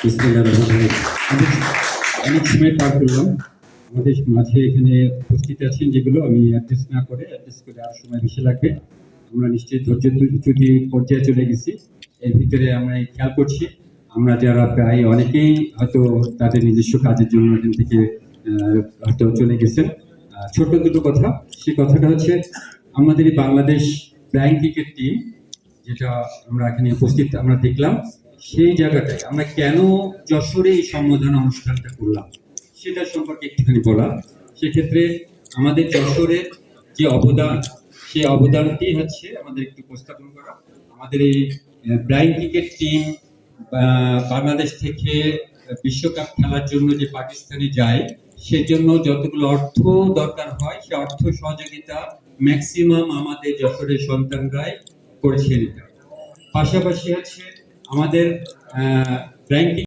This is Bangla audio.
বিসমিল্লাহির রহমানির রহিম। অনেক সময় পার করলাম, আমাদের মাঝে এখানে উপস্থিত আছেন, যেগুলো আমি অ্যাড্রেস না করে অ্যাড্রেস করে আরো সময় বেশি লাগবে। আমরা নিশ্চয়ই ধৈর্য পর্যায়ে চলে গেছি। এর ভিতরে আমরা খেয়াল করছি, আমরা যারা প্রায় অনেকেই হয়তো তাদের নিজস্ব কাজের জন্য এখান থেকে হয়তো চলে গেছেন। ছোট্ট দুটো কথা, সেই কথাটা হচ্ছে আমাদের এই বাংলাদেশ ব্লাইন্ড ক্রিকেট টিম, যেটা আমরা এখানে উপস্থিত আমরা দেখলাম, সেই জায়গাটায় আমরা কেন যশোরে এই সম্বোধনা অনুষ্ঠানটা করলাম সেটা সম্পর্কে একটুখানি বলা। সেক্ষেত্রে আমাদের যশোরের যে অবদান, সেই অবদানটি হচ্ছে আমাদের একটু উপস্থাপন করা। আমাদের এই ব্লাইন্ড ক্রিকেট টিম বাংলাদেশ থেকে বিশ্বকাপ খেলার জন্য যে পাকিস্তানে যায়, সেজন্য যতগুলো অর্থ দরকার হয়, সে অর্থ সহযোগিতা ম্যাক্সিমাম আমাদের যশোরের সন্তানরাই করেছেন। পাশাপাশি হচ্ছে আমাদের র্যাঙ্কিং